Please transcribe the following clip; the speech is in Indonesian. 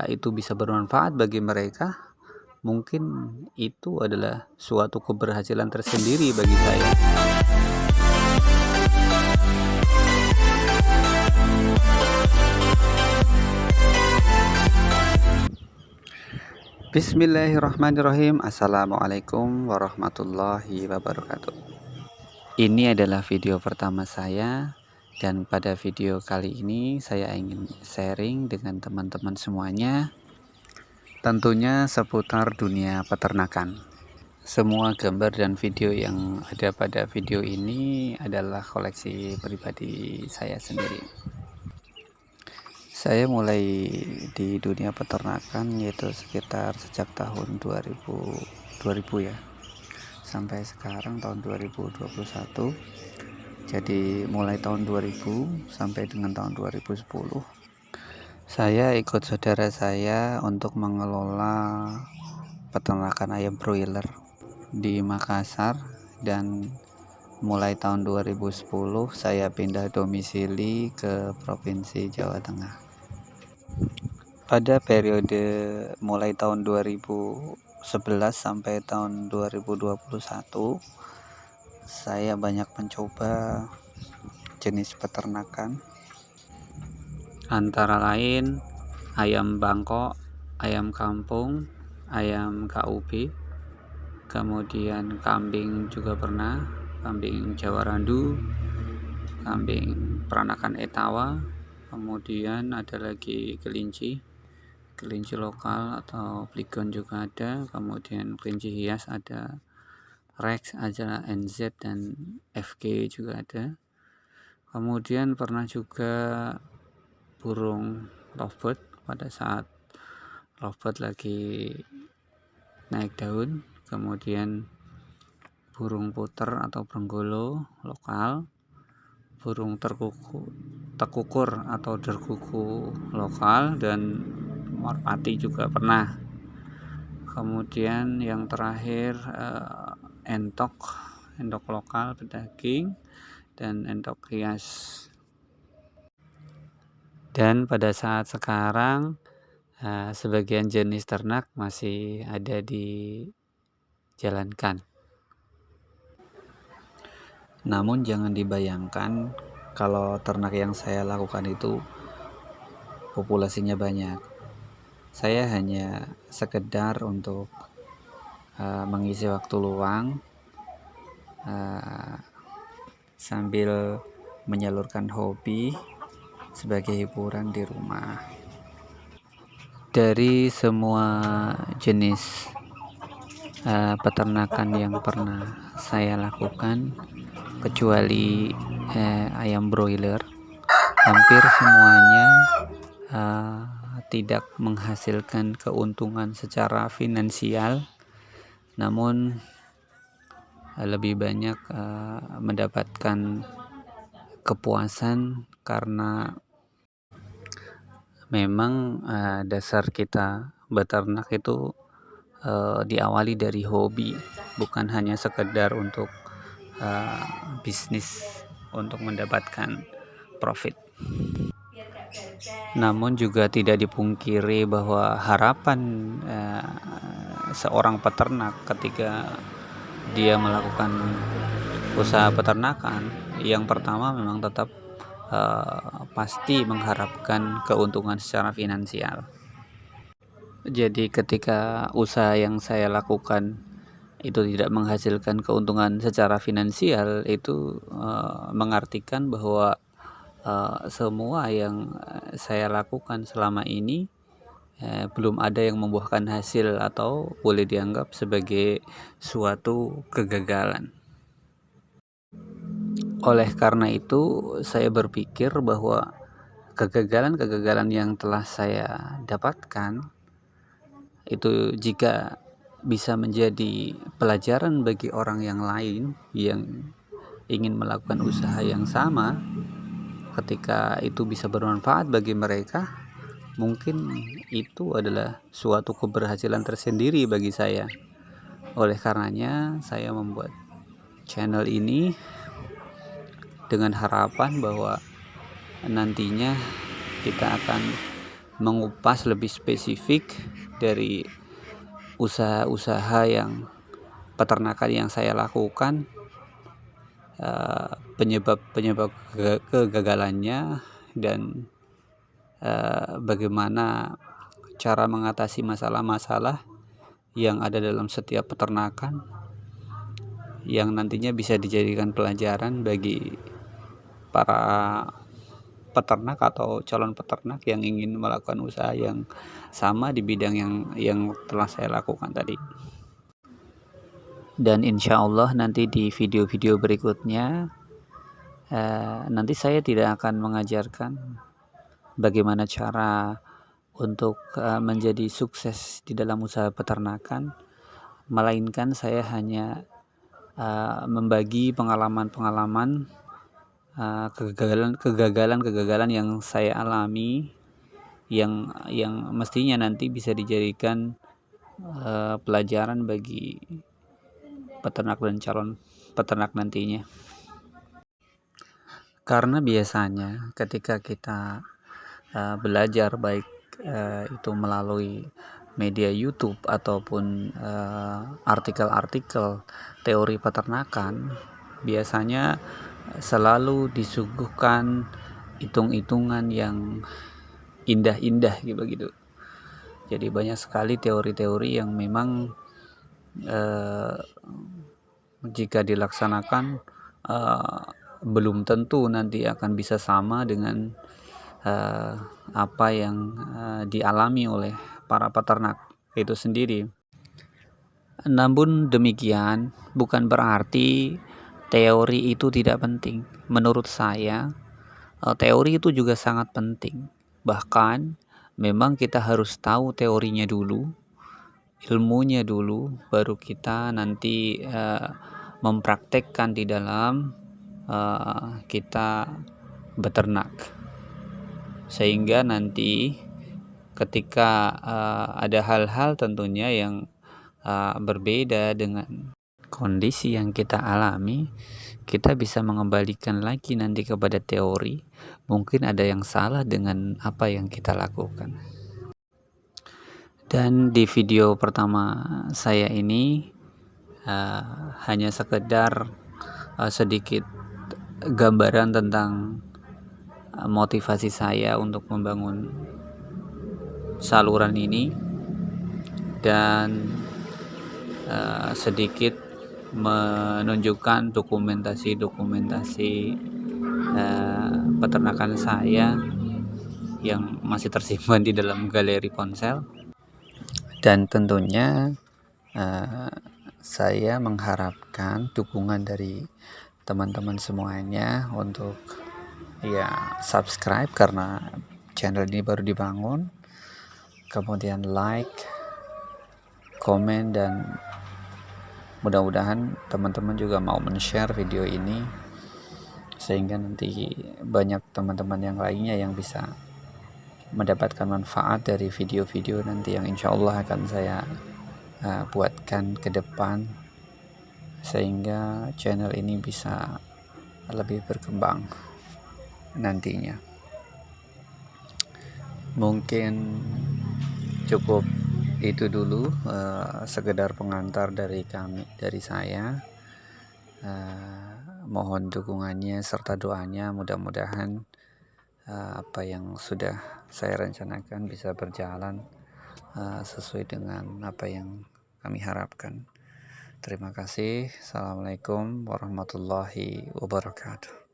itu bisa bermanfaat bagi mereka, mungkin itu adalah suatu keberhasilan tersendiri bagi saya. Bismillahirrahmanirrahim. Assalamualaikum warahmatullahi wabarakatuh. Ini adalah video pertama saya, dan pada video kali ini saya ingin sharing dengan teman-teman semuanya, tentunya seputar dunia peternakan. Semua gambar dan video yang ada pada video ini adalah koleksi pribadi saya sendiri. Saya mulai di dunia peternakan yaitu sekitar sejak tahun 2000 ya, sampai sekarang tahun 2021. Jadi mulai tahun 2000 sampai dengan tahun 2010 saya ikut saudara saya untuk mengelola peternakan ayam broiler di Makassar, dan mulai tahun 2010 saya pindah domisili ke Provinsi Jawa Tengah. Pada periode mulai tahun 2011 sampai tahun 2021 saya banyak mencoba jenis peternakan, antara lain ayam Bangkok, ayam kampung, ayam KUB, kemudian kambing juga pernah, kambing Jawa Randu, kambing peranakan Etawa, kemudian ada lagi kelinci lokal atau Pligon juga ada, kemudian kelinci hias ada Rex, Ajala, NZ, dan FG juga ada. Kemudian pernah juga burung lovebird pada saat lovebird lagi naik daun, kemudian burung puter atau brenggolo lokal, burung tekukur atau derkuku lokal, dan merpati juga pernah. Kemudian yang terakhir entok lokal pedaging dan entok hias. Dan pada saat sekarang sebagian jenis ternak masih ada dijalankan. Namun jangan dibayangkan kalau ternak yang saya lakukan itu populasinya banyak. Saya hanya sekedar untuk mengisi waktu luang sambil menyalurkan hobi sebagai hiburan di rumah. Dari semua jenis peternakan yang pernah saya lakukan, kecuali ayam broiler, hampir semuanya tidak menghasilkan keuntungan secara finansial, namun lebih banyak mendapatkan kepuasan karena memang dasar kita beternak itu diawali dari hobi, bukan hanya sekedar untuk bisnis untuk mendapatkan profit. Namun juga tidak dipungkiri bahwa harapan seorang peternak ketika dia melakukan usaha peternakan, yang pertama memang tetap pasti mengharapkan keuntungan secara finansial. Jadi ketika usaha yang saya lakukan itu tidak menghasilkan keuntungan secara finansial, itu mengartikan bahwa semua yang saya lakukan selama ini belum ada yang membuahkan hasil atau boleh dianggap sebagai suatu kegagalan. Oleh karena itu saya berpikir bahwa kegagalan yang telah saya dapatkan itu jika bisa menjadi pelajaran bagi orang yang lain yang ingin melakukan usaha yang sama, ketika itu bisa bermanfaat bagi mereka, mungkin itu adalah suatu keberhasilan tersendiri bagi saya. Oleh karenanya saya membuat channel ini dengan harapan bahwa nantinya kita akan mengupas lebih spesifik dari usaha-usaha yang peternakan yang saya lakukan, penyebab-penyebab kegagalannya, dan bagaimana cara mengatasi masalah-masalah yang ada dalam setiap peternakan, yang nantinya bisa dijadikan pelajaran bagi para peternak atau calon peternak yang ingin melakukan usaha yang sama di bidang yang telah saya lakukan tadi. Dan insya Allah nanti di video-video berikutnya, nanti saya tidak akan mengajarkan bagaimana cara untuk menjadi sukses di dalam usaha peternakan, melainkan saya hanya membagi pengalaman-pengalaman, kegagalan yang saya alami, yang mestinya nanti bisa dijadikan pelajaran bagi peternak dan calon peternak nantinya. Karena biasanya ketika kita belajar, baik itu melalui media YouTube ataupun artikel-artikel teori peternakan, biasanya selalu disuguhkan hitung-hitungan yang indah-indah begitu. Jadi banyak sekali teori-teori yang memang jika dilaksanakan belum tentu nanti akan bisa sama dengan apa yang dialami oleh para peternak itu sendiri. Namun demikian bukan berarti teori itu tidak penting. Menurut saya, teori itu juga sangat penting. Bahkan memang kita harus tahu teorinya dulu, ilmunya dulu, baru kita nanti mempraktekkan di dalam kita beternak. Sehingga nanti ketika ada hal-hal tentunya yang berbeda dengan kondisi yang kita alami, kita bisa mengembalikan lagi nanti kepada teori. Mungkin ada yang salah dengan apa yang kita lakukan. Dan di video pertama saya ini hanya sekedar sedikit gambaran tentang motivasi saya untuk membangun saluran ini, dan sedikit menunjukkan dokumentasi peternakan saya yang masih tersimpan di dalam galeri ponsel. Dan tentunya saya mengharapkan dukungan dari teman-teman semuanya untuk subscribe, karena channel ini baru dibangun, kemudian like, komen, dan mudah-mudahan teman-teman juga mau men-share video ini sehingga nanti banyak teman-teman yang lainnya yang bisa mendapatkan manfaat dari video-video nanti yang insya Allah akan saya buatkan ke depan, sehingga channel ini bisa lebih berkembang nantinya. Mungkin cukup itu dulu sekedar pengantar dari saya. Mohon dukungannya serta doanya, mudah-mudahan apa yang sudah saya rencanakan bisa berjalan sesuai dengan apa yang kami harapkan. Terima kasih. Assalamualaikum warahmatullahi wabarakatuh.